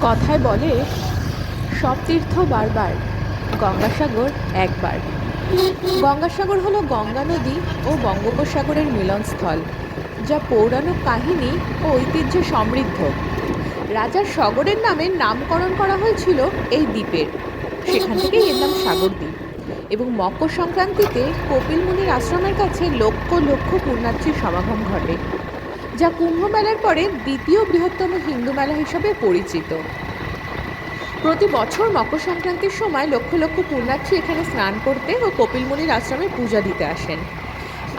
কথায় বলে সব তীর্থ বারবার, গঙ্গাসাগর একবার। গঙ্গাসাগর হলো গঙ্গা নদী ও বঙ্গোপসাগরের মিলনস্থল, যা পৌরাণিক কাহিনী ও ঐতিহ্যে সমৃদ্ধ। রাজার সগরের নামে নামকরণ করা হয়েছিল এই দ্বীপের, সেখান থেকেই এর নাম সাগর দ্বীপ। এবং মকর সংক্রান্তিতে কপিল মুনির আশ্রমের কাছে লক্ষ লক্ষ পুণ্যার্থীর সমাগম ঘটে, যা কুম্ভ মেলার পরে দ্বিতীয় বৃহত্তম হিন্দু মেলা হিসাবে পরিচিত। প্রতি বছর মকর সংক্রান্তির সময় লক্ষ লক্ষ পুণ্যার্থী এখানে স্নান করতে ও কপিল মুনির আশ্রমে পূজা দিতে আসেন।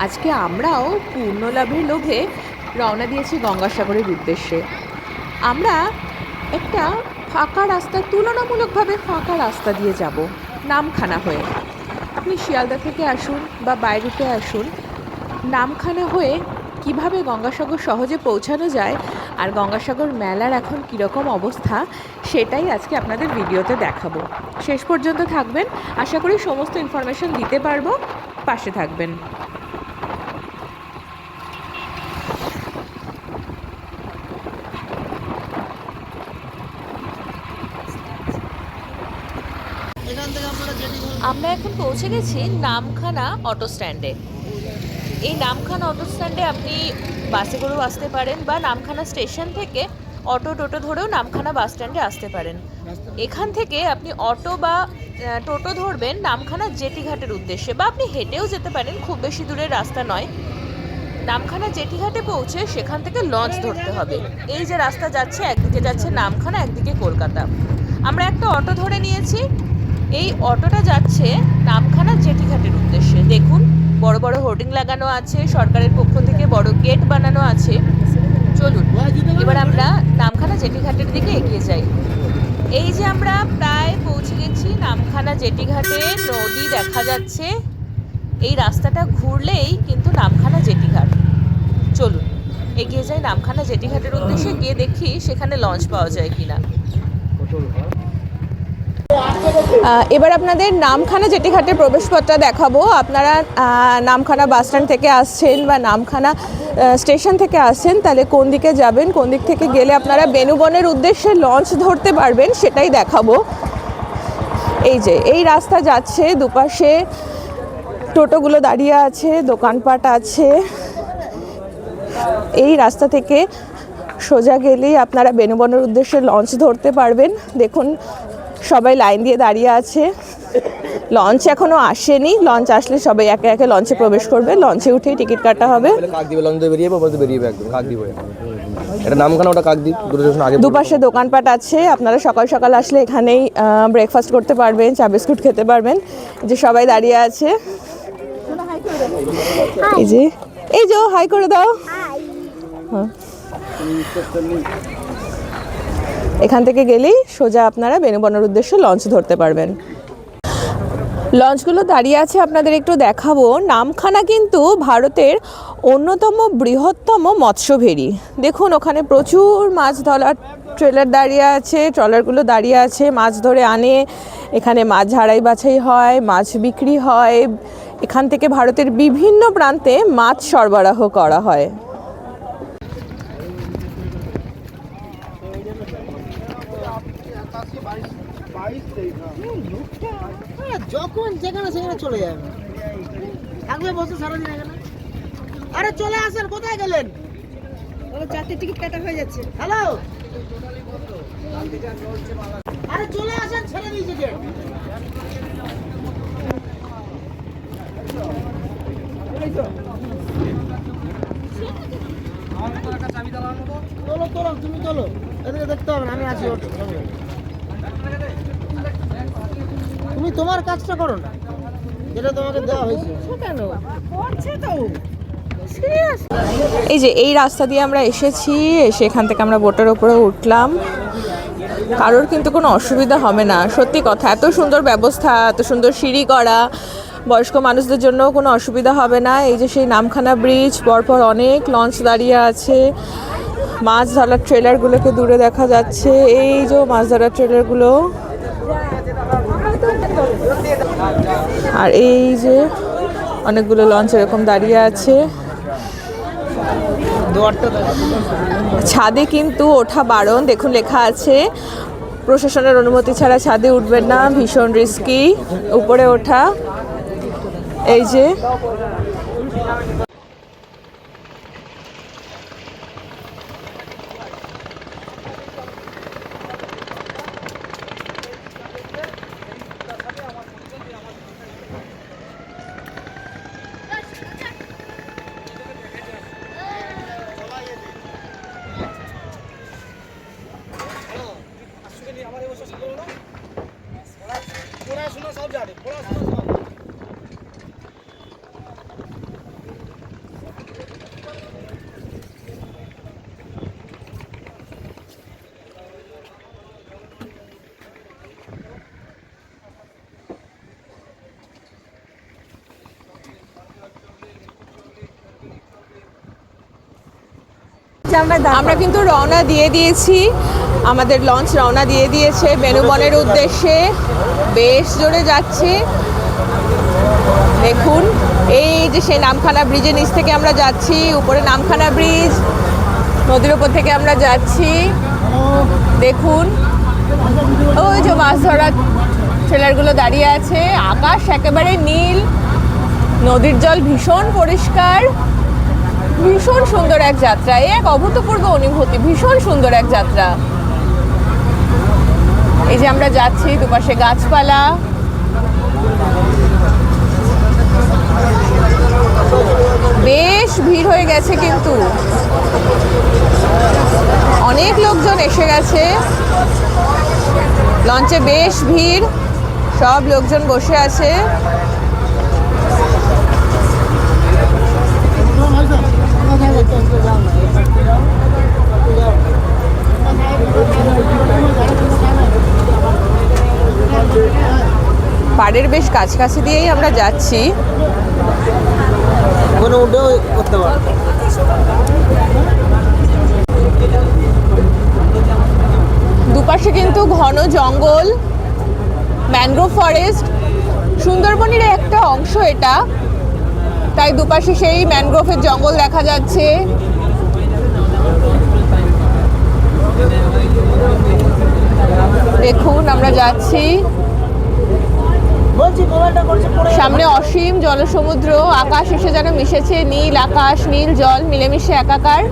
আজকে আমরাও পুণ্য লাভের লোভে রওনা দিয়েছি গঙ্গাসাগরের উদ্দেশ্যে। আমরা একটা ফাঁকা রাস্তা, তুলনামূলকভাবে ফাঁকা রাস্তা দিয়ে যাব, নামখানা হয়ে। আপনি শিয়ালদা থেকে আসুন বা বাইরুতে আসুন, নামখানা হয়ে কিভাবে গঙ্গাসাগর সহজে পৌঁছানো যায় আর গঙ্গাসাগর মেলার এখন কীরকম অবস্থা, সেটাই আজকে আপনাদের ভিডিওতে দেখাবো। শেষ পর্যন্ত থাকবেন, আশা করি সমস্ত ইনফরমেশন দিতে পারবো। পাশে থাকবেন। আমরা এখন পৌঁছে গেছি নামখানা অটো স্ট্যান্ডে। এই নামখানা অটো স্ট্যান্ডে আপনি বাসে করেও আসতে পারেন বা নামখানা স্টেশন থেকে টোটো ধরেও নামখানা বাস স্ট্যান্ডে আসতে পারেন। এখান থেকে আপনি অটো বা টোটো ধরবেন নামখানা জেটিঘাটের উদ্দেশ্যে, বা আপনি হেঁটেও যেতে পারেন, খুব বেশি দূরের রাস্তা নয়। নামখানা জেটিঘাটে পৌঁছে সেখান থেকে লঞ্চ ধরতে হবে। এই যে রাস্তা যাচ্ছে, একদিকে যাচ্ছে নামখানা, একদিকে কলকাতা। আমরা একটা অটো ধরে নিয়েছি। এই অটোটা যাচ্ছে নামখানা জেটিঘাটের উদ্দেশ্যে। দেখুন, বড় বড় হোর্ডিং লাগানো আছে, সরকারের পক্ষ থেকে বড় গেট বানানো আছে। চলুন এবার আমরা নামখানা জেটিঘাটের দিকে এগিয়ে যাই। এই যে আমরা প্রায় পৌঁছে গেছি নামখানা জেটিঘাটে। নদী দেখা যাচ্ছে। এই রাস্তাটা ঘুরলেই কিন্তু নামখানা জেটিঘাট। চলুন এগিয়ে যাই নামখানা জেটিঘাটের উদ্দেশ্যে, গিয়ে দেখি সেখানে লঞ্চ পাওয়া যায় কিনা। এবার আপনাদের নামখানা জেটিঘাটের প্রবেশপথটা দেখাবো। আপনারা নামখানা বাস স্ট্যান্ড থেকে আসছেন বা নামখানা স্টেশন থেকে আসছেন, তাহলে কোন দিকে যাবেন, কোন দিক থেকে গেলে আপনারা বেনুবনের উদ্দেশ্যে লঞ্চ ধরতে পারবেন, সেটাই দেখাবো। এই যে এই রাস্তা যাচ্ছে, দুপাশে টোটোগুলো দাঁড়িয়ে আছে, দোকানপাট আছে। এই রাস্তা থেকে সোজা গেলেই আপনারা বেনুবনের উদ্দেশ্যে লঞ্চ ধরতে পারবেন। দেখুন সবাই লাইন দিয়ে দাঁড়িয়ে আছে। লঞ্চ এখনো আসেনি, লঞ্চ আসলে সবাই একে একে লঞ্চে প্রবেশ করবে। লঞ্চে উঠেই টিকিট কাটা হবে। দুপাশে দোকানপাট আছে, আপনারা সকাল সকাল আসলে এখানেই ব্রেকফাস্ট করতে পারবেন, চা বিস্কুট খেতে পারবেন। যে সবাই দাঁড়িয়ে আছে, এই যে হাই করে দাও। এখান থেকে গেলেই সোজা আপনারা বেনুবনের উদ্দেশ্যে লঞ্চ ধরতে পারবেন। লঞ্চগুলো দাঁড়িয়ে আছে, আপনাদের একটু দেখাবো। নামখানা কিন্তু ভারতের অন্যতম বৃহত্তম মৎস্যভেড়ি। দেখুন ওখানে প্রচুর মাছ ধরার ট্রেলার দাঁড়িয়ে আছে, ট্রলারগুলো দাঁড়িয়ে আছে, মাছ ধরে আনে। এখানে মাছ ঝাড়াই বাছাই হয়, মাছ বিক্রি হয়। এখান থেকে ভারতের বিভিন্ন প্রান্তে মাছ সরবরাহ করা হয়। যখন যেখানে সেখানে চলে যাবে, থাকবে বসে সারাদিন এখানে। আরে চলে আসেন, কোথায় গেলেন? চারটে টিকিট কাটা হয়ে যাচ্ছে। হ্যালো, আরে চলে আসেন, ছেড়ে দিয়েছে গেট। তোলো তোলো, তুমি তোলো, এদিকে দেখতে হবে না, আমি আছি। তুমি তোমার কাজটা করো না, যেটা তোমাকে দেওয়া হয়েছে। কেন করছে তো? এই যে এই রাস্তা দিয়ে আমরা এসেছি, সেখান থেকে আমরা বোটের ওপরে উঠলাম। কারোর কিন্তু কোনো অসুবিধা হবে না, সত্যি কথা। এত সুন্দর ব্যবস্থা, এত সুন্দর সিঁড়ি করা, বয়স্ক মানুষদের জন্য কোনো অসুবিধা হবে না। এই যে সেই নামখানা ব্রিজ, পরপর অনেক লঞ্চ দাঁড়িয়ে আছে। মাছ ধরার ট্রেলারগুলোকে দূরে দেখা যাচ্ছে। এই যে মাছ ধরার ট্রেলারগুলো, আর এই যে অনেকগুলো লঞ্চ এরকম দাঁড়িয়ে আছে। ছাদে কিন্তু ওঠা বারণ। দেখুন লেখা আছে প্রশাসনের অনুমতি ছাড়া ছাদে উঠবেন না, ভীষণ রিস্কি উপরে ওঠা। এই যে আমরা কিন্তু রওনা দিয়ে দিয়েছি, আমাদের লঞ্চ রওনা দিয়ে দিয়েছে বেনুবনের উদ্দেশ্যে। বেশ জোরে যাচ্ছে, দেখুন এই যে সেই নামখানা ব্রিজের নিচ থেকে আমরা যাচ্ছি, উপরে নামখানা ব্রিজ, নদীর উপর থেকে আমরা যাচ্ছি। দেখুন ওই যে মাছ ধরার ট্রেলারগুলো দাঁড়িয়ে আছে, আকাশ একেবারে নীল, নদীর জল ভীষণ পরিষ্কার, ভীষণ সুন্দর এক যাত্রা, এক অভূতপূর্ব অনুভূতি, ভীষণ সুন্দর এক যাত্রা। এই যে আমরা যাচ্ছি, দুপাশে গাছপালা, বেশ ভিড় হয়ে গেছে, কিন্তু অনেক লোকজন এসে গেছে লঞ্চে, বেশ ভিড়, সব লোকজন বসে আছে। পাড়ের বেশ কাছাকাছি দিয়েই আমরা যাচ্ছি। দুপাশে কিন্তু ঘন জঙ্গল, ম্যানগ্রোভ ফরেস্ট, সুন্দরবনের একটা অংশ এটা, তাই দুপাশে সেই ম্যানগ্রোভের জঙ্গল দেখা যাচ্ছে। দেখুন আমরা যাচ্ছি, সামনে অসীম জলসমুদ্র, আকাশ এসে যেন মিশেছে, নীল আকাশ নীল জল মিলেমিশে একাকার।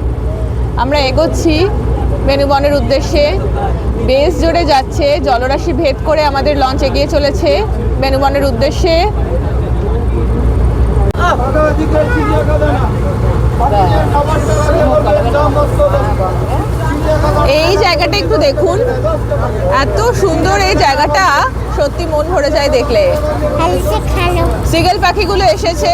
আমরা এগোচ্ছি বেনুবনের উদ্দেশ্যে, বেশ জোরে যাচ্ছে, জলরাশি ভেদ করে আমাদের লঞ্চ এগিয়ে চলেছে বেনুবনের উদ্দেশ্যে। এই জায়গাটা একটু দেখুন, এত সুন্দর এই জায়গাটা, সত্যি মন ভরে যায় দেখলে। সিগেল পাখিগুলো এসেছে,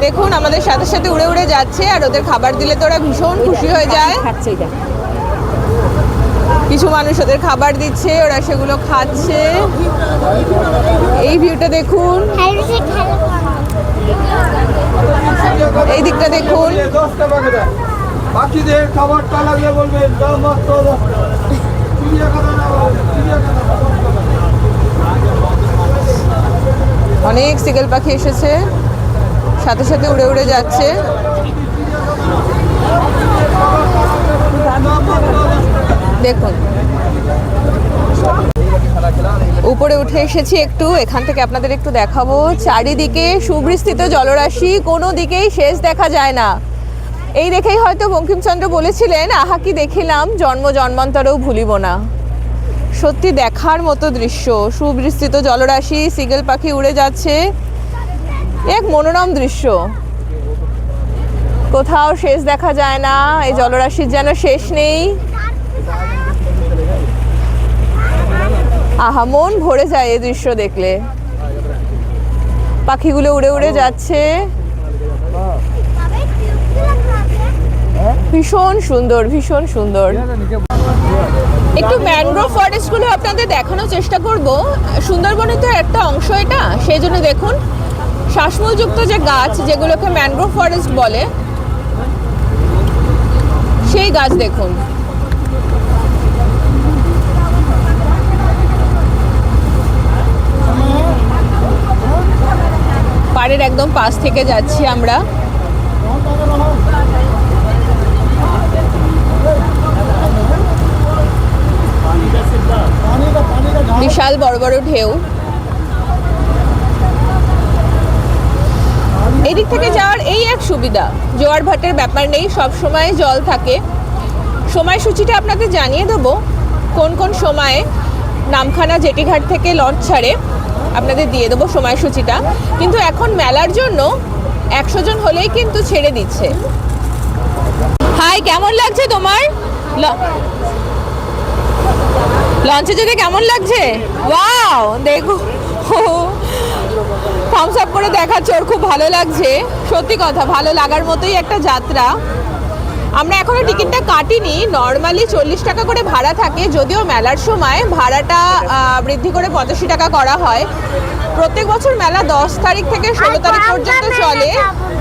দেখুন আমাদের সাথে সাথে উড়ে উড়ে যাচ্ছে, আর ওদের খাবার দিলে তো ওরা ভীষণ খুশি হয়ে যায়। কিছু মানুষ ওদের খাবার দিচ্ছে, ওরা সেগুলো খাচ্ছে। এই ভিউটা দেখুন, এই দিকটা দেখুন, বাকিদের খাবারটা লাগলে বলবেন। অনেক সিগেল পাখি এসেছে, সাথে সাথে উড়ে উড়ে যাচ্ছে। দেখুন উপরে উঠে এসেছি একটু, এখান থেকে আপনাদের একটু দেখাবো। চারিদিকে সুবিস্তৃত জলরাশি, কোনো দিকেই শেষ দেখা যায় না। এই দেখেই হয়তো বঙ্কিমচন্দ্র বলেছিলেন, আহা কি দেখিলাম, জন্ম জন্মান্তরেও ভুলিব না। সত্যি দেখার মতো দৃশ্য, সুবিস্তৃত জলরাশি, সিগেল পাখি উড়ে যাচ্ছে, এক মনোরম দৃশ্য, কোথাও শেষ দেখা যায় না। এই জলরাশির যেন শেষ নেই। আহা, মন ভরে যায় এই দৃশ্য দেখলে। পাখিগুলো উড়ে উড়ে যাচ্ছে, ভীষণ সুন্দর, ভীষণ সুন্দর। একটু ম্যানগ্রোভ ফরেস্টগুলো আপনাদের দেখানোর চেষ্টা করব। সুন্দরবনে তো একটা অংশ এটা, সেই জন্য দেখুন শ্বাসমূলযুক্ত যে গাছ, যেগুলোকে ম্যানগ্রোভ ফরেস্ট বলে, সেই গাছ দেখুন। পাড়ের একদম পাশ থেকে যাচ্ছি আমরা। বিশাল বড় বড় ঢেউ। এদিক থেকে যাওয়ার এই এক সুবিধা, জোয়ার ভাটার ব্যাপার নেই, সব সময় জল থাকে। সময়সূচিটা আপনাদের জানিয়ে দেবো কোন কোন সময়ে নামখানা জেটিঘাট থেকে লঞ্চ ছাড়ে, আপনাদের দিয়ে দেবো সময়সূচিটা। কিন্তু এখন মেলার জন্য 100 জন হলেই কিন্তু ছেড়ে দিচ্ছে। হাই, কেমন লাগছে তোমার লঞ্চে যেতে? কেমন লাগছে? ওয়াও, দেখো থামস আপ করে দেখাচ্ছে, ওর খুব ভালো লাগছে। সত্যি কথা, ভালো লাগার মতোই একটা যাত্রা। আমরা এখনো টিকিটটা কাটিনি। নর্মালি 40 টাকা করে ভাড়া থাকে, যদিও মেলার সময় ভাড়াটা বৃদ্ধি করে 85 টাকা করা হয়। প্রত্যেক বছর মেলা 10 তারিখ থেকে 16 তারিখ পর্যন্ত চলে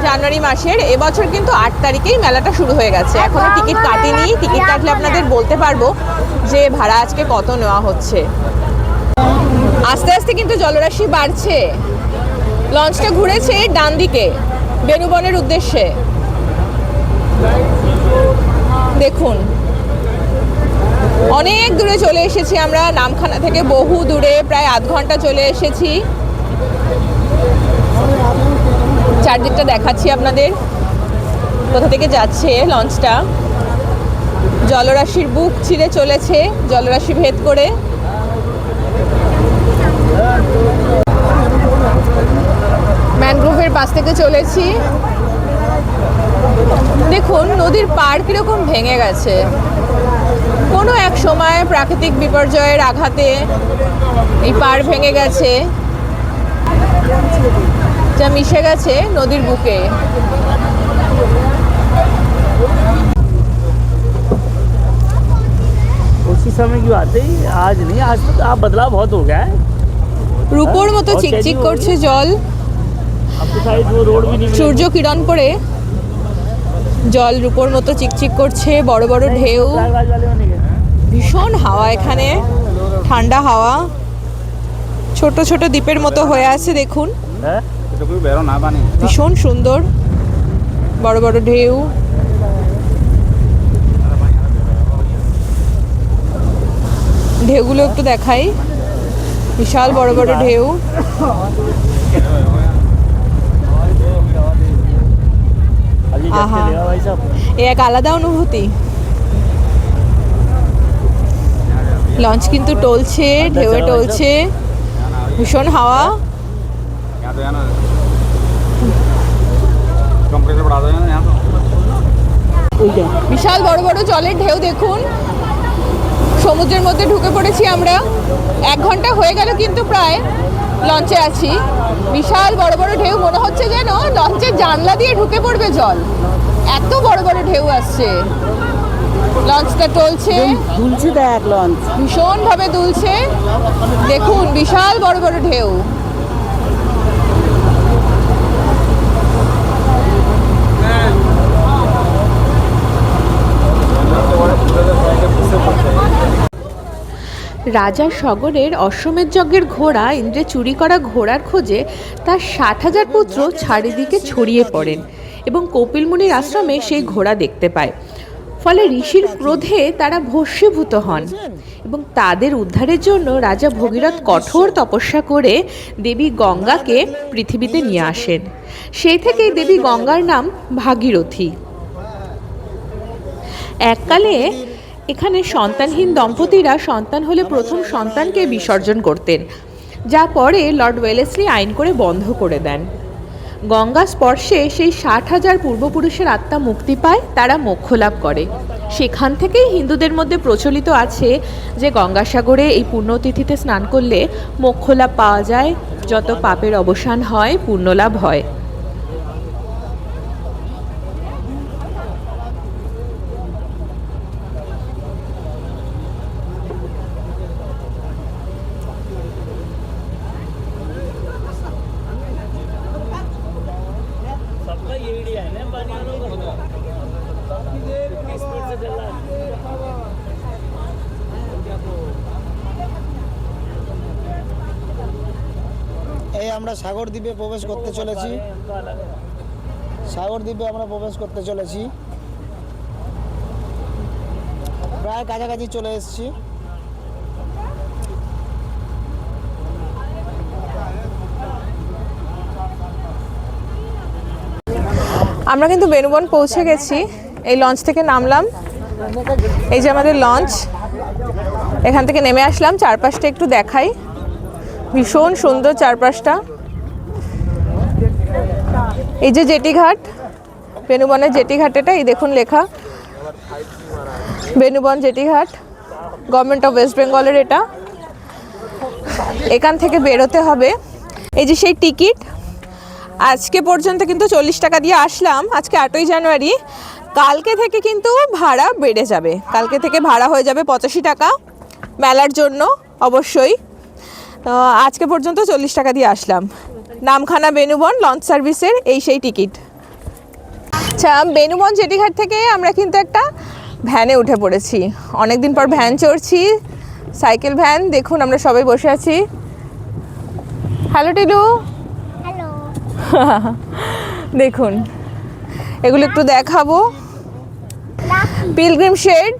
জানুয়ারি মাসের। এবছর কিন্তু 8 তারিখেই মেলাটা শুরু হয়ে গেছে। এখনো টিকিট কাটিনি, টিকিট কাটলে আপনাদের বলতে পারবো যে ভাড়া আজকে কত নেওয়া হচ্ছে। আস্তে আস্তে কিন্তু জলরাশি বাড়ছে। লঞ্চটা ঘুরেছে ডান দিকে বেনুবনের উদ্দেশ্যে। দেখুন, অনেক দূরে চলে এসেছি আমরা, নামখানা থেকে বহু দূরে, প্রায় আধ ঘন্টা চলে এসেছি। চারদিকটা দেখাচ্ছি আপনাদের, কোথা থেকে যাচ্ছে লঞ্চটা। জলরাশির বুক চিরে চলেছে, জলরাশি ভেদ করে। ম্যানগ্রোভের পাশ থেকে চলেছি। দেখুন নদীর পাড় কিরকম ভেঙে গেছে। কোনো এক সময় প্রাকৃতিক বিপর্যয়ের আঘাতে এই পাড় ভেঙে গেছে, যা মিশে গেছে নদীর বুকে। उसी समय की बात है, आज नहीं, आज तो आप बदलाव बहुत हो गया है। রূপোর মতো চিকচিক করছে জল। अब तो शायद वो रोड भी नहीं मिलेगी। সূর্য কিরণ পড়ে জল রূপোর মতো চিকচিক করছে, বড় বড় ঢেউ, प्रयागराज वाले बने गए। ভীষণ হাওয়া, এখানে ঠান্ডা হাওয়া। ছোট ছোট দ্বীপের মতো হয়ে আছে দেখুন, हैं? ভীষণ সুন্দর, বড় বড় ঢেউ। ঢেউগুলো একটু দেখাই, বিশাল বড় বড় ঢেউ। अभी हाँ, कैसे हाँ। लेगा भाई साहब? এ এক আলাদা অনুভূতি। লঞ্চ কিন্তু টলছে, ঢেউয়ে টলছে, ভীষণ হাওয়া। বিশাল বড় বড় জলের ঢেউ দেখুন। সমুদ্রের মধ্যে ঢুকে পড়েছি আমরা। 1 ঘন্টা হয়ে গেল কিন্তু প্রায় লঞ্চে আছি। বিশাল বড় বড় ঢেউ, মনে হচ্ছে যেন লঞ্চের জানলা দিয়ে ঢুকে পড়বে জল, এত বড় বড় ঢেউ আসছে। লঞ্চটা টলছে, দুলছে দেখ লঞ্চ। ভীষণ ভাবে দুলছে। দেখুন বিশাল বড় বড় ঢেউ। রাজা সগরের অশ্বমেধ যজ্ঞের ঘোড়া ইন্দ্রে চুরি করা ঘোড়ার খোঁজে তার 60,000 পুত্র চারিদিকে ছড়িয়ে পড়েন এবং কপিল মুনির আশ্রমে সেই ঘোড়া দেখতে পায়। ফলে ঋষির ক্রোধে তারা ভস্মীভূত হন এবং তাদের উদ্ধারের জন্য রাজা ভগীরথ কঠোর তপস্যা করে দেবী গঙ্গাকে পৃথিবীতে নিয়ে আসেন। সেই থেকেই দেবী গঙ্গার নাম ভাগীরথী। এককালে এখানে সন্তানহীন দম্পতিরা সন্তান হলে প্রথম সন্তানকে বিসর্জন করতেন, যা পরে লর্ড ওয়েলেসলি আইন করে বন্ধ করে দেন। গঙ্গা স্পর্শে সেই 60,000 পূর্বপুরুষের আত্মা মুক্তি পায়, তারা মোক্ষ লাভ করে। সেখান থেকেই হিন্দুদের মধ্যে প্রচলিত আছে যে গঙ্গাসাগরে এই পুণ্যতিথিতে স্নান করলে মোক্ষ লাভ পাওয়া যায়, যত পাপের অবসান হয়, পুণ্যলাভ হয়। सबका ये आइडिया है ना पानी वालों का। स्पीड से चल रहा है। এই আমরা সাগর দ্বীপে প্রবেশ করতে চলেছি। সাগর দ্বীপে আমরা প্রবেশ করতে চলেছি, প্রায় কাছাকাছি চলে এসেছি। আমরা কিন্তু বেনুবন পৌঁছে গেছি, এই লঞ্চ থেকে নামলাম। এই যে আমাদের লঞ্চ, এখান থেকে নেমে আসলাম। চারপাশটা একটু দেখাই, ভীষণ সুন্দর চারপাশটা। এই যে জেটি ঘাট, বেনুবনের জেটি ঘাট, এটা এই দেখুন লেখা বেনুবন জেটি ঘাট, গভর্নমেন্ট অফ ওয়েস্ট বেঙ্গলের এটা। এখান থেকে বেরোতে হবে। এই যে সেই টিকিট, আজকে পর্যন্ত কিন্তু 40 টাকা দিয়ে আসলাম, আজকে 8ই জানুয়ারি। কালকে থেকে কিন্তু ভাড়া বেড়ে যাবে, কালকে থেকে ভাড়া হয়ে যাবে 85 টাকা মেলার জন্য অবশ্যই। আজকে পর্যন্ত 40 টাকা দিয়ে আসলাম। নামখানা বেনুবন লঞ্চ সার্ভিসের এই সেই টিকিট। আচ্ছা, বেনুবন জেটিঘাট থেকে আমরা কিন্তু একটা ভ্যানে উঠে পড়েছি। অনেক দিন পর ভ্যান চড়ছি, সাইকেল ভ্যান। দেখুন আমরা সবাই বসে আছি। হ্যালো টিলু। হ্যালো। দেখুন এগুলো একটু দেখাবো। পিলগ্রিম শেড,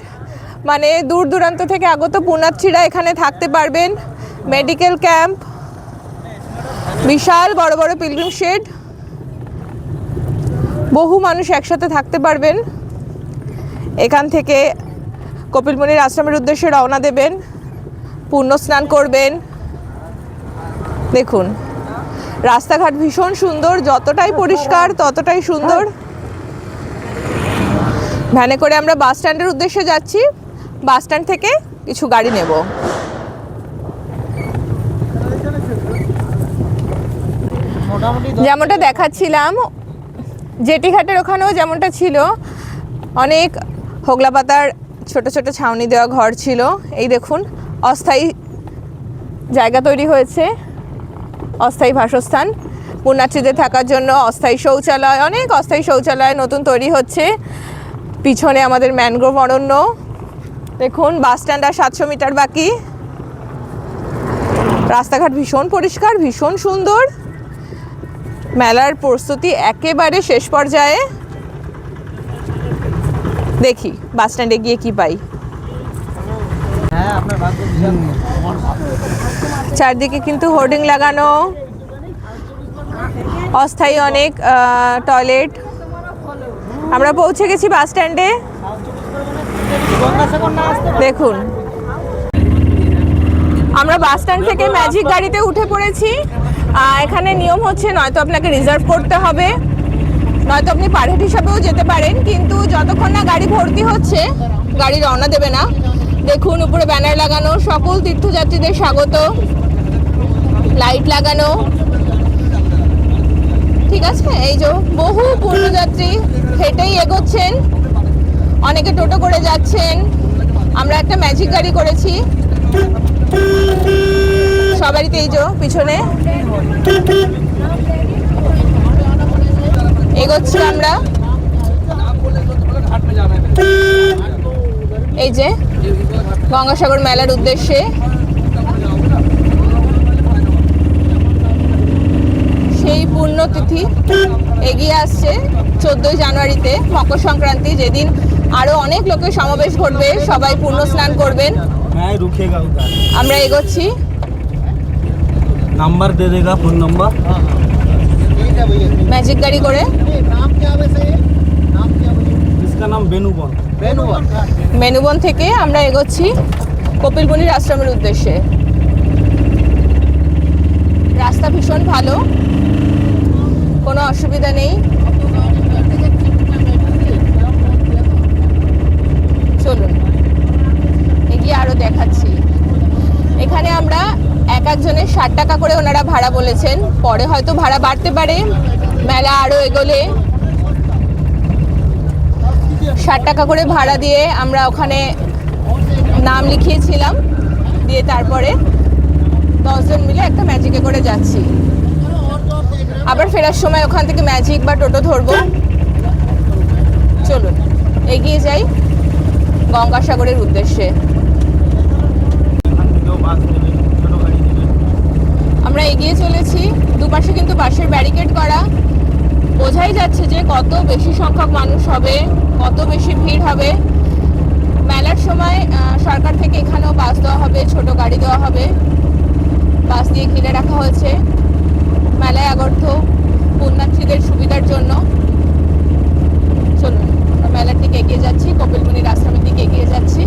মানে দূর দূরান্ত থেকে আগত পুণ্যার্থীরা এখানে থাকতে পারবেন। মেডিকেল ক্যাম্প, বিশাল বড় বড় পিলগ্রিম শেড, বহু মানুষ একসাথে থাকতে পারবেন। এখান থেকে কপিলমুনির আশ্রমের উদ্দেশ্যে রওনা দেবেন, পুণ্য স্নান করবেন। দেখুন রাস্তাঘাট ভীষণ সুন্দর, যতটাই পরিষ্কার ততটাই সুন্দর। ভ্যানে করে আমরা বাস স্ট্যান্ডের উদ্দেশ্যে যাচ্ছি, বাস স্ট্যান্ড থেকে কিছু গাড়ি নেব। যেমনটা দেখাচ্ছিলাম জেটি ঘাটের ওখানেও যেমনটা ছিল, অনেক হোগলা পাতার ছোট ছোট ছাউনি দেওয়া ঘর ছিল। এই দেখুন অস্থায়ী জায়গা তৈরি হয়েছে, অস্থায়ী বাসস্থান পুণ্যার্থীদের থাকার জন্য। অস্থায়ী শৌচালয়, অনেক অস্থায়ী শৌচালয় নতুন তৈরি হচ্ছে। পিছনে আমাদের ম্যানগ্রোভ অরণ্য। দেখুন বাস স্ট্যান্ড আর 700 মিটার বাকি। রাস্তাঘাট ভীষণ পরিষ্কার, ভীষণ সুন্দর। মেলার প্রস্তুতি একেবারে শেষ পর্যায়ে। দেখি বাস স্ট্যান্ডে গিয়ে কি পাই। চারদিকে কিন্তু হোর্ডিং লাগানো, অস্থায়ী অনেক টয়লেট। আমরা পৌঁছে গেছি বাস স্ট্যান্ডে। দেখুন আমরা বাস স্ট্যান্ড থেকে ম্যাজিক গাড়িতে উঠে পড়েছি। এখানে নিয়ম হচ্ছে নয়তো আপনাকে রিজার্ভ করতে হবে, নয়তো আপনি পার হেড হিসাবেও যেতে পারেন, কিন্তু যতক্ষণ না গাড়ি ভর্তি হচ্ছে গাড়ি রওনা দেবে না। দেখুন উপরে ব্যানার লাগানো, সকল তীর্থযাত্রীদের স্বাগত, লাইট লাগানো। ঠিক আছে, এই যে বহু পুণ্যযাত্রী হেঁটেই এগোচ্ছেন, অনেকে টোটো করে যাচ্ছেন। আমরা একটা ম্যাজিক গাড়ি করেছি সবারই। এই যে পিছনে এগোচ্ছি আমরা। এই যে গঙ্গাসাগর মেলার উদ্দেশ্যে। সেই পুণ্যতিথি এগিয়ে আসছে 14ই জানুয়ারিতে, মকর সংক্রান্তি, যেদিন আরো অনেক লোকের সমাবেশ ঘটবে, সবাই পুণ্য স্নান করবেন। আমরা এগোচ্ছি। नंबर दे देगा, फोन नंबर। ম্যাজিক গাড়ি করে। इसका नाम बेनुबन। মেনুবন থেকে আমরা এগোচ্ছি কপিলমুনির আশ্রমের উদ্দেশ্যে। রাস্তা ভীষণ ভালো, কোনো অসুবিধা নেই। চলুন এগিয়ে আরো দেখাচ্ছি। এখানে আমরা এক একজনের 60 টাকা করে ওনারা ভাড়া বলেছেন, পরে হয়তো ভাড়া বাড়তে পারে মেলা আরো এগোলে। 60 টাকা করে ভাড়া দিয়ে আমরা ওখানে নাম লিখিয়েছিলাম, দিয়ে তারপরে 10 জন মিলে একটা ম্যাজিকে করে যাচ্ছি। আবার ফেরার সময় ওখান থেকে ম্যাজিক বা টোটো ধরবো। চলুন এগিয়ে যাই গঙ্গাসাগরের উদ্দেশ্যে। আমরা এগিয়ে চলেছি, দুপাশে কিন্তু বাঁশের ব্যারিকেড করা। বোঝাই যাচ্ছে যে কত বেশি সংখ্যক মানুষ হবে, কত বেশি ভিড় হবে। মেলার সময় সরকার থেকে এখানেও বাস দেওয়া হবে, ছোট গাড়ি দেওয়া হবে, বাস দিয়ে ঘিরে রাখা হয়েছে মেলায় আগত পুণ্যার্থীদের সুবিধার জন্য। চলুন আমরা মেলার দিকে এগিয়ে যাচ্ছি, কপিলমুনির আশ্রমের দিকে এগিয়ে যাচ্ছি।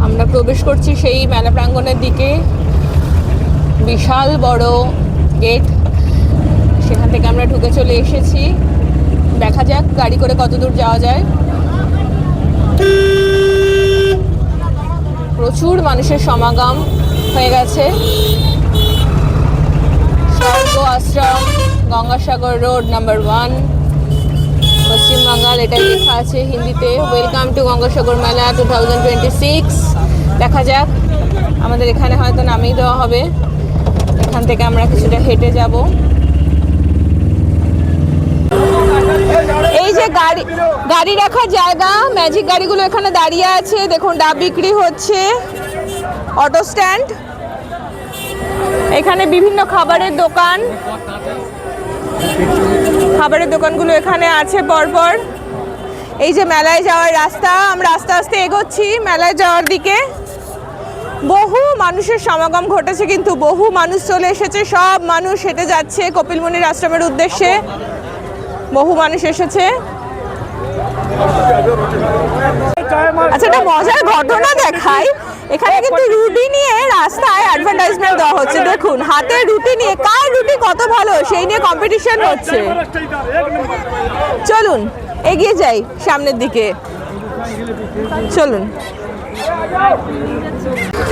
আমরা প্রবেশ করছি সেই মেলা প্রাঙ্গণের দিকে। বিশাল বড় গেট, সেখান থেকে আমরা ঢুকে চলে এসেছি। দেখা যাক গাড়ি করে কত দূর যাওয়া যায়। প্রচুর মানুষের সমাগম হয়ে গেছে। স্বর্গ আশ্রম, গঙ্গাসাগর রোড, নাম্বার 1, পশ্চিমবাংলার। এটাই লেখা আছে হিন্দিতে, ওয়েলকাম টু গঙ্গাসাগর মেলা 2026। দেখা যাক, আমাদের এখানে হয়তো নামিয়ে দেওয়া হবে। এখান থেকে আমরা কিছুটা হেঁটে যাব। এই যে গাড়ি রাখার জায়গা, ম্যাজিক গাড়িগুলো এখানে দাঁড়িয়ে আছে। দেখুন ডাব বিক্রি হচ্ছে, অটো স্ট্যান্ড। এখানে বিভিন্ন খাবারের দোকানগুলো এখানে আছে পরপর। এই যে মেলায় যাওয়ার রাস্তা, আমরা আস্তে আস্তে এগোচ্ছি মেলায় যাওয়ার দিকে। বহু মানুষের সমাগম ঘটেছে, কিন্তু বহু মানুষ চলে এসেছে। সব মানুষ হেঁটে যাচ্ছে কপিলমুনির আশ্রমের উদ্দেশ্যে। বহু মানুষ এসেছে। আচ্ছা, একটা মজার ঘটনা দেখাই। এখানে কিন্তু রুটি নিয়ে রাস্তায় অ্যাডভার্টাইজমেন্ট দেওয়া হচ্ছে। দেখুন, হাতে রুটি নিয়ে কার রুটি কত ভালো সেই নিয়ে কম্পিটিশন হচ্ছে। চলুন এগিয়ে যাই সামনের দিকে, চলুন।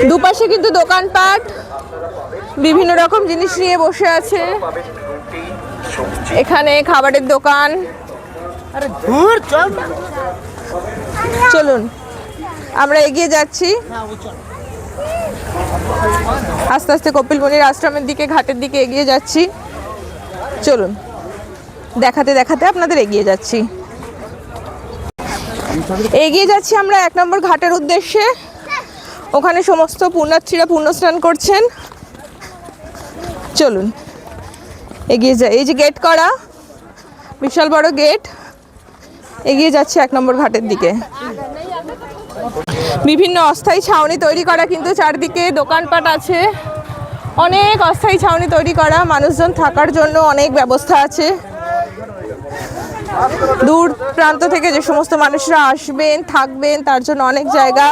দুপাশে কিন্তু দোকানপাট, বিভিন্ন রকম জিনিস নিয়ে বসে আছে। এখানে খাবারের দোকান। চলুন আমরা এগিয়ে যাচ্ছি আস্তে আস্তে কপিলমুনির আশ্রমের দিকে, ঘাটের দিকে এগিয়ে যাচ্ছি। চলুন দেখাতে দেখাতে আপনাদের এগিয়ে যাচ্ছি। আমরা 1 নম্বর ঘাটের উদ্দেশ্যে। ওখানে সমস্ত পুণ্যার্থীরা পুণ্যস্নান করছেন। চলুন এগিয়ে যাই। এই যে গেট করা, বিশাল বড় গেট। এগিয়ে যাচ্ছি 1 নম্বর ঘাটের দিকে। বিভিন্ন অস্থায়ী ছাউনি তৈরি করা, কিন্তু চারদিকে দোকানপাট আছে। অনেক অস্থায়ী ছাউনি তৈরি করা, মানুষজন থাকার জন্য অনেক ব্যবস্থা আছে। দূর প্রান্ত থেকে যে সমস্ত মানুষরা আসবেন, থাকবেন, তার জন্য অনেক জায়গা।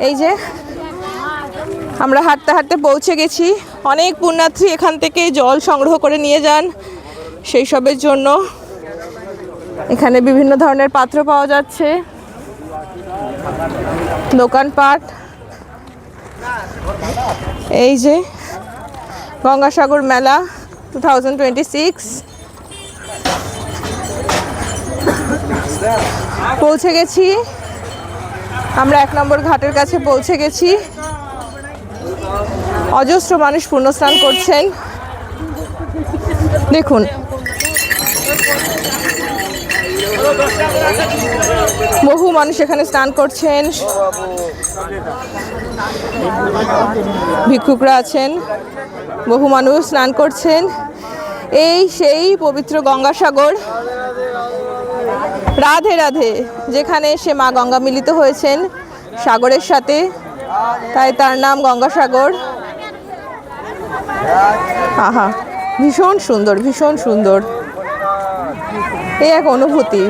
এই যে আমরা হাঁটতে হাঁটতে পৌঁছে গেছি। অনেক পুণ্যার্থী এখান থেকে জল সংগ্রহ করে নিয়ে যান সেই সবের জন্য। এখানে বিভিন্ন ধরনের পাত্র পাওয়া যাচ্ছে, দোকানপাট। এই যে গঙ্গাসাগর মেলা 2026 পৌঁছে গেছি আমরা। 1 নম্বর ঘাটের কাছে পৌঁছে গেছি। অজস্র মানুষ পুণ্যস্নান করছেন। দেখুন বহু মানুষ এখানে স্নান করছেন। ভিক্ষুকরা আছেন, বহু মানুষ স্নান করছেন। এই সেই পবিত্র গঙ্গাসাগর। রাধে রাধে, যেখানে সে মা গঙ্গা মিলিত হয়েছেন সাগরের সাথে, তাই তার নাম গঙ্গাসাগর। আহা, ভীষণ সুন্দর, ভীষণ সুন্দর। এই এক অনুভূতি।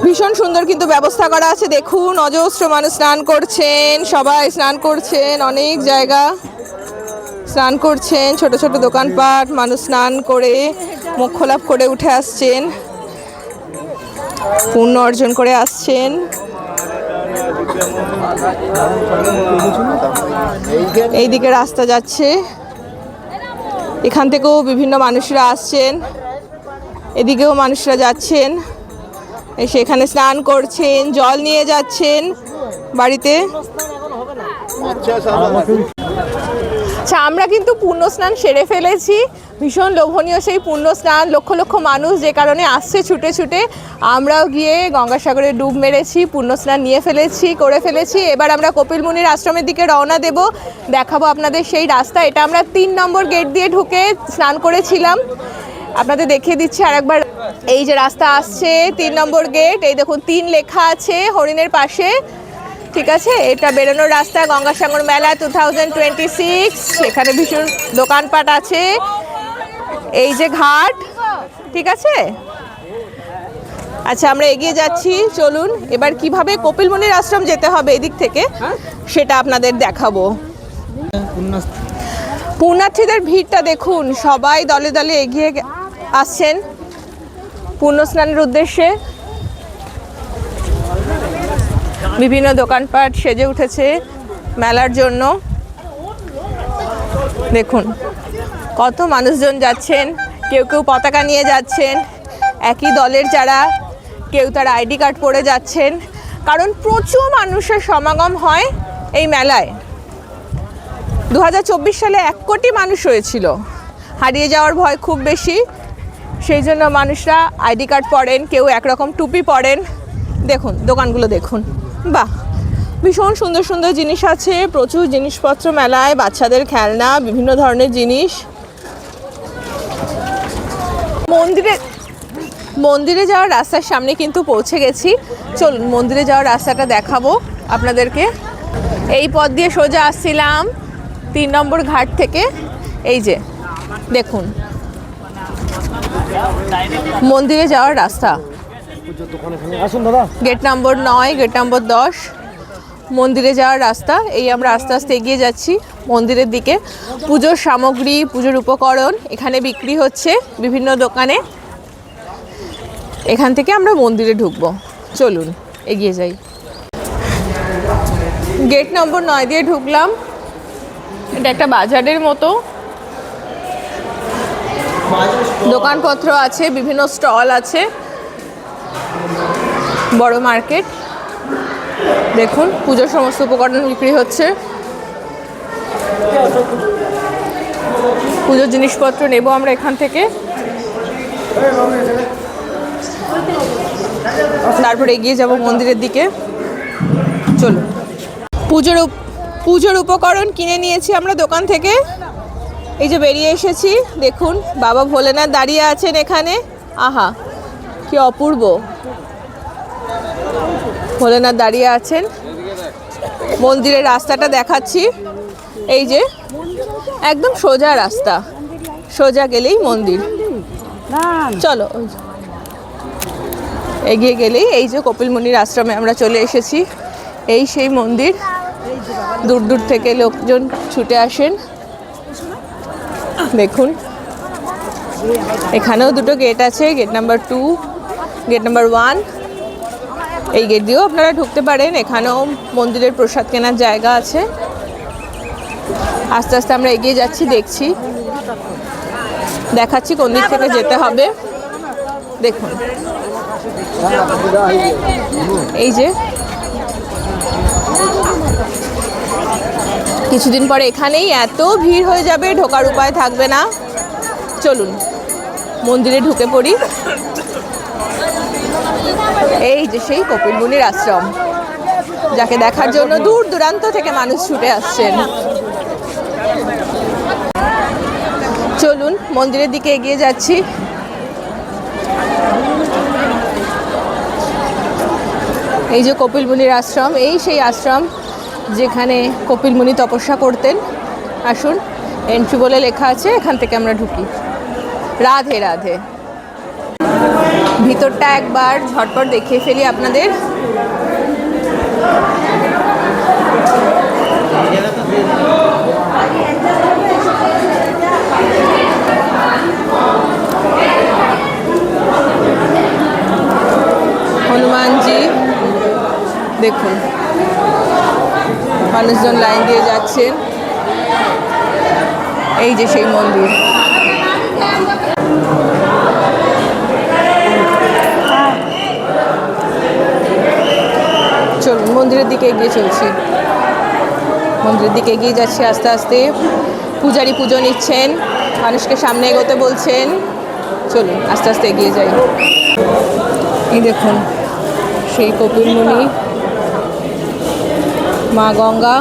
ভীষণ সুন্দর কিন্তু ব্যবস্থা করা আছে, দেখুন অজস্র মানুষ স্নান করছেন, সবাই স্নান করছেন, অনেক জায়গা স্নান করছেন, ছোট ছোট দোকানপাট, মানুষ স্নান করে মুখ খোলাপ করে উঠে আসছেন, পুণ্য অর্জন করে আসছেন। এইদিকে রাস্তা যাচ্ছে, এখান থেকেও বিভিন্ন মানুষরা আসছেন, এদিকেও মানুষরা যাচ্ছেন, সেখানে স্নান করছেন, জল নিয়ে যাচ্ছেন বাড়িতে। আচ্ছা, আমরা কিন্তু পুণ্য স্নান সেরে ফেলেছি, ভীষণ লোভনীয় সেই পুণ্য স্নান, লক্ষ লক্ষ মানুষ যে কারণে আসছে ছুটে ছুটে। আমরাও গিয়ে গঙ্গাসাগরে ডুব মেরেছি, পুণ্য স্নান নিয়ে ফেলেছি, করে ফেলেছি। এবার আমরা কপিল মুনির আশ্রমের দিকে রওনা দেব, দেখাবো আপনাদের সেই রাস্তা। এটা আমরা 3 নম্বর গেট দিয়ে ঢুকে স্নান করেছিলাম, আপনাদের দেখিয়ে দিচ্ছি আরেকবার। এই যে রাস্তা আসছে, 3 নম্বর গেট, এই দেখুন 3 লেখা আছে হরিণের পাশে, ঠিক আছে। এটা বেরোনোর রাস্তা, গঙ্গাসাগর মেলা 2026। এখানে ভীষণ দোকানপাট আছে, এই যে ঘাট, ঠিক আছে। আচ্ছা, আমরা এগিয়ে যাচ্ছি, চলুন এবার কিভাবে কপিল মুনির আশ্রম যেতে হবে এদিক থেকে সেটা আপনাদের দেখাবো। পুণ্যার্থীদের ভিড়টা দেখুন, সবাই দলে দলে এগিয়ে আসছেন পুণ্য স্নানের উদ্দেশ্যে। বিভিন্ন দোকানপাট সেজে উঠেছে মেলার জন্য, দেখুন কত মানুষজন যাচ্ছেন, কেউ কেউ পতাকা নিয়ে যাচ্ছেন, একই দলের যারা, কেউ তার আইডি কার্ড পরে যাচ্ছেন, কারণ প্রচুর মানুষের সমাগম হয় এই মেলায়। 2024 সালে 1 কোটি মানুষ হয়েছিল, হারিয়ে যাওয়ার ভয় খুব বেশি, সেই জন্য মানুষরা আইডি কার্ড পরেন, কেউ একরকম টুপি পরেন। দেখুন দোকানগুলো দেখুন, বাহ, ভীষণ সুন্দর সুন্দর জিনিস আছে, প্রচুর জিনিসপত্র মেলায়, বাচ্চাদের খেলনা, বিভিন্ন ধরনের জিনিস। মন্দিরে যাওয়ার রাস্তার সামনে কিন্তু পৌঁছে গেছি, চলুন মন্দিরে যাওয়ার রাস্তাটা দেখাবো আপনাদেরকে। এই পথ দিয়ে সোজা আসছিলাম 3 নম্বর ঘাট থেকে, এই যে দেখুন মন্দিরে যাওয়ার রাস্তা, গেট নম্বর 9, গেট নম্বর 10, মন্দিরে যাওয়ার রাস্তা। এই আমরা আস্তে আস্তে এগিয়ে যাচ্ছি মন্দিরের দিকে। পুজোর সামগ্রী, পুজোর উপকরণ এখানে বিক্রি হচ্ছে বিভিন্ন দোকানে। এখান থেকে আমরা মন্দিরে ঢুকবো, চলুন এগিয়ে যাই। গেট নম্বর 9 দিয়ে ঢুকলাম, এটা একটা বাজারের মতো, দোকানপত্র আছে, বিভিন্ন স্টল আছে, বড় মার্কেট। দেখুন পুজোর সমস্ত উপকরণ বিক্রি হচ্ছে, পুজোর জিনিসপত্র নেব আমরা এখান থেকে, তারপরে এগিয়ে যাব মন্দিরের দিকে। চলুন, পুজোর উপকরণ কিনে নিয়েছি আমরা দোকান থেকে, এই যে বেরিয়ে এসেছি। দেখুন বাবা ভোলেনাথ দাঁড়িয়ে আছেন এখানে, আহা কি অপূর্ব, ভোলেনাথ দাঁড়িয়ে আছেন। মন্দিরের রাস্তাটা দেখাচ্ছি, এই যে একদম সোজা রাস্তা, সোজা গেলেই মন্দির। চলো এগিয়ে গেলেই এই যে কপিল মুনির আশ্রমে আমরা চলে এসেছি, এই সেই মন্দির। দূর দূর থেকে লোকজন ছুটে আসেন, দেখুন এখানেও 2টো গেট আছে, গেট নাম্বার 2, গেট নাম্বার 1। এই গেট দিয়েও আপনারা ঢুকতে পারেন, এখানেও মন্দিরের প্রসাদ কেনার জায়গা আছে। আস্তে আস্তে আমরা এগিয়ে যাচ্ছি, দেখছি, দেখাচ্ছি কোন দিক থেকে যেতে হবে। দেখুন এই যে কিছুদিন পরে এখানেই এত ভিড় হয়ে যাবে, ঢোকার উপায় থাকবে না। চলুন মন্দিরে ঢুকে পড়ি। এই যে সেই কপিল মুনির আশ্রম, যাকে দেখার জন্য দূর দূরান্ত থেকে মানুষ ছুটে আসছেন। চলুন মন্দিরের দিকে এগিয়ে যাচ্ছি। এই যে কপিল মুনির আশ্রম, এই সেই আশ্রম যেখানে কপিল মুনি তপস্যা করতেন। আসুন এন্ট্রি বলে লেখা আছে, এখান থেকে আমরা ঢুকি। রাধে রাধে। ভিতরটা একবার ঝটপট দেখিয়ে ফেলি আপনাদের। হনুমানজি দেখুন, মানুষজন লাইন দিয়ে যাচ্ছেন। এই যে সেই মন্দির। চলুন মন্দিরের দিকে এগিয়ে চলছি, মন্দিরের দিকে এগিয়ে যাচ্ছি আস্তে আস্তে। পূজারি পুজো নিচ্ছেন, মানুষকে সামনে এগোতে বলছেন। চলুন আস্তে আস্তে এগিয়ে যাই। এই দেখুন সেই কপিলমুনি, মা গঙ্গা।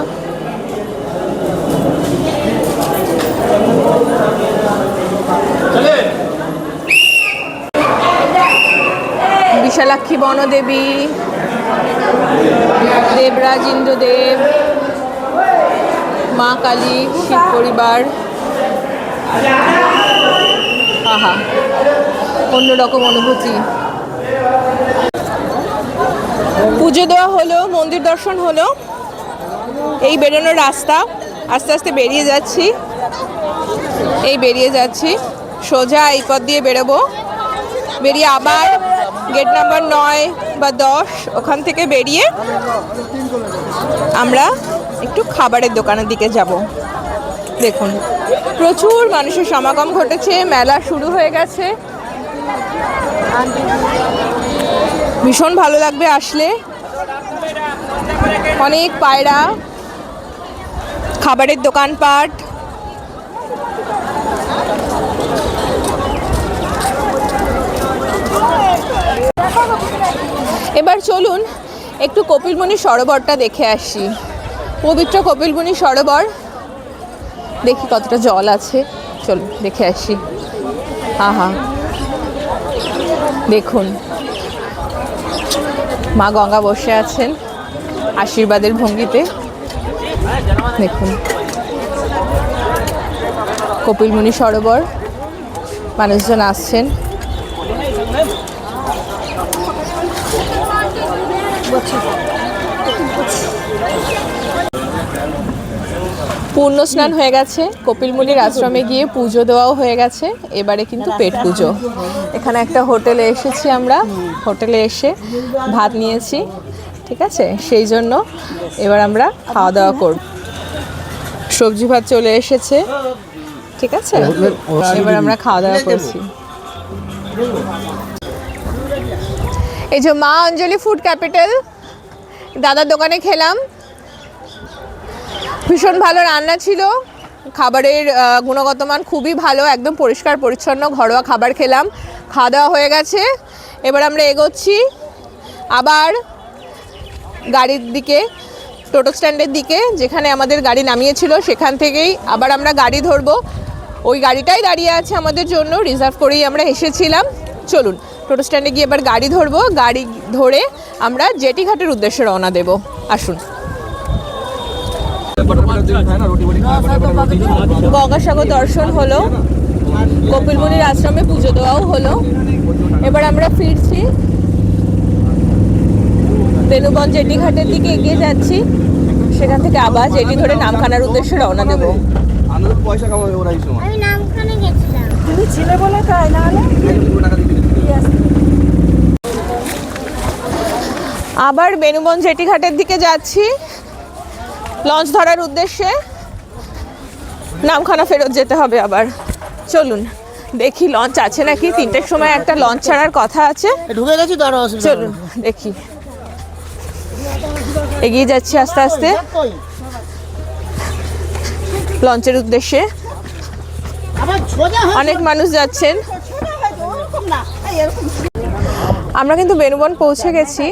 বিশালাক্ষী বনদেবী, দেবরাজ ইন্দ্রদেব, মা কালী, শিব পরিবার। আহা, অন্যরকম অনুভূতি। পুজো দেওয়া হলো, মন্দির দর্শন হলো। এই বেরোনোর রাস্তা, আস্তে আস্তে বেরিয়ে যাচ্ছি। এই বেরিয়ে যাচ্ছি, সোজা এই পথ দিয়ে বেরোবো। বেরিয়ে আবার গেট নাম্বার 9 বা 10 ওখান থেকে বেরিয়ে আমরা একটু খাবারের দোকানের দিকে যাব। দেখুন প্রচুর মানুষের সমাগম ঘটেছে, মেলা শুরু হয়ে গেছে। ভীষণ ভালো লাগবে আসলে। অনেক পায়রা, খাবারের দোকানপাট। এবার চলুন একটু কপিলমুনি সরোবরটা দেখে আসি। পবিত্র কপিলমুনি সরোবর, দেখি কতটা জল আছে। চলুন দেখে আসি। আহা, দেখুন মা গঙ্গা বসে আছেন আশীর্বাদের ভঙ্গিতে। দেখুন কপিলমুনি সরোবর, মানুষজন আসছেন। পূর্ণ স্নান হয়ে গেছে, কপিলমুনির আশ্রমে গিয়ে পুজো দেওয়াও হয়ে গেছে। এবারে কিন্তু পেট পুজো। এখানে একটা হোটেলে এসেছি আমরা, হোটেলে এসে ভাত নিয়েছি, ঠিক আছে? সেই জন্য এবার আমরা খাওয়া দাওয়া করব। সবজি ভাত চলে এসেছে, ঠিক আছে? এবার আমরা খাওয়া দাওয়া করছি। এই যে মা অঞ্জলি ফুড ক্যাপিটাল, দাদার দোকানে খেলাম। ভীষণ ভালো রান্না ছিল, খাবারের গুণগত মান খুবই ভালো, একদম পরিষ্কার পরিচ্ছন্ন ঘরোয়া খাবার খেলাম। খাওয়া দাওয়া হয়ে গেছে, এবার আমরা এগোচ্ছি আবার গাড়ির দিকে, টোটো স্ট্যান্ডের দিকে, যেখানে আমাদের গাড়ি নামিয়েছিল সেখান থেকেই আবার আমরা গাড়ি ধরবো। ওই গাড়িটাই দাঁড়িয়ে আছে আমাদের জন্য, রিজার্ভ করেই আমরা এসেছিলাম। চলুন টোটো স্ট্যান্ডে গিয়ে এবার গাড়ি ধরবো, গাড়ি ধরে আমরা জেটিঘাটের উদ্দেশ্যে রওনা দেব। আসুন। গঙ্গাসাগর দর্শন হলো, কপিলমুনির আশ্রমে পুজো দেওয়াও হলো। এবার আমরা ফিরছি, বেনুবন জেটিঘাটের দিকে এগিয়ে যাচ্ছি। সেখান থেকে আবার জেটি ধরে নামখানার উদ্দেশ্যে রওনা দেব। আমি নামখানা গেছিলাম। তুমি ছিলে বলে তাই, না হলে আবার বেনুবন জেটিঘাটের দিকে যাচ্ছি লঞ্চ ধরার উদ্দেশ্যে। নামখানা ফেরত যেতে হবে আবার। চলুন দেখি লঞ্চ আছে নাকি। 3টের সময় একটা লঞ্চ ছাড়ার কথা আছে। ঢুকে গেছি তো, আরো অসুবিধা। চলুন দেখি, এগিয়ে যাচ্ছি আস্তে আস্তে লঞ্চের উদ্দেশ্যে। অনেক মানুষ যাচ্ছেন। আমরা কিন্তু বেনুবন পৌঁছে গেছি,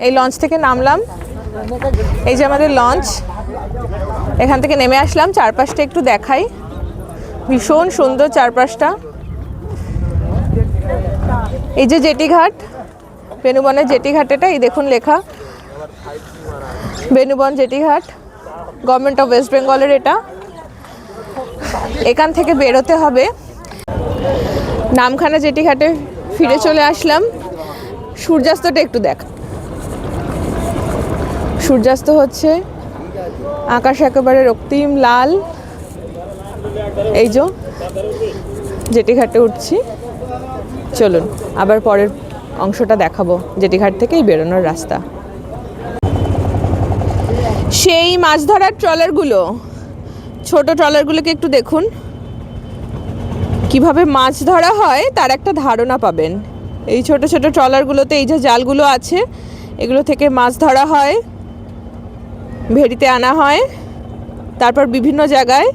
এই লঞ্চ থেকে নামলাম। এই যে আমাদের লঞ্চ, এখান থেকে নেমে আসলাম। চারপাশটা একটু দেখাই, ভীষণ সুন্দর চারপাশটা। এই যে জেটিঘাট, বেনুবনের জেটিঘাট, এটা এই দেখুন লেখা বেনুবন জেটিঘাট, গভর্নমেন্ট অফ ওয়েস্ট বেঙ্গলের এটা। এখান থেকে বেরোতে হবে। নামখানা জেটিঘাটে ফিরে চলে আসলাম। সূর্যাস্তটা একটু দেখ। সূর্যাস্ত হচ্ছে, আকাশ একেবারে রক্তিম লাল। এই যে জেটিঘাটে উঠছি, চলুন আবার পরের অংশটা দেখাবো, জেটিঘাট থেকেই বেরোনোর রাস্তা। সেই মাছ ধরার ট্রলারগুলো, ছোট ট্রলারগুলোকে একটু দেখুন, কিভাবে মাছ ধরা হয় তার একটা ধারণা পাবেন। এই ছোট ছোট ট্রলারগুলোতে এই যে জালগুলো আছে, এগুলো থেকে মাছ ধরা হয়, ভেড়িতে আনা হয়, তারপর বিভিন্ন জায়গায়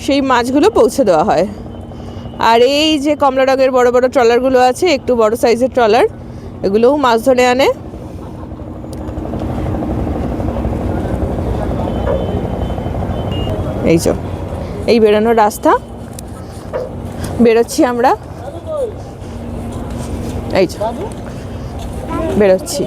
সেই মাছগুলো পৌঁছে দেওয়া হয়। আর এই যে কমলা রঙের বড় বড় ট্রলারগুলো আছে, একটু বড় সাইজের ট্রলার, এগুলোও মাছ ধরে আনে। এই যে এই বেরোনোর রাস্তা, বেরোচ্ছি আমরা, এই যে বেরোচ্ছি।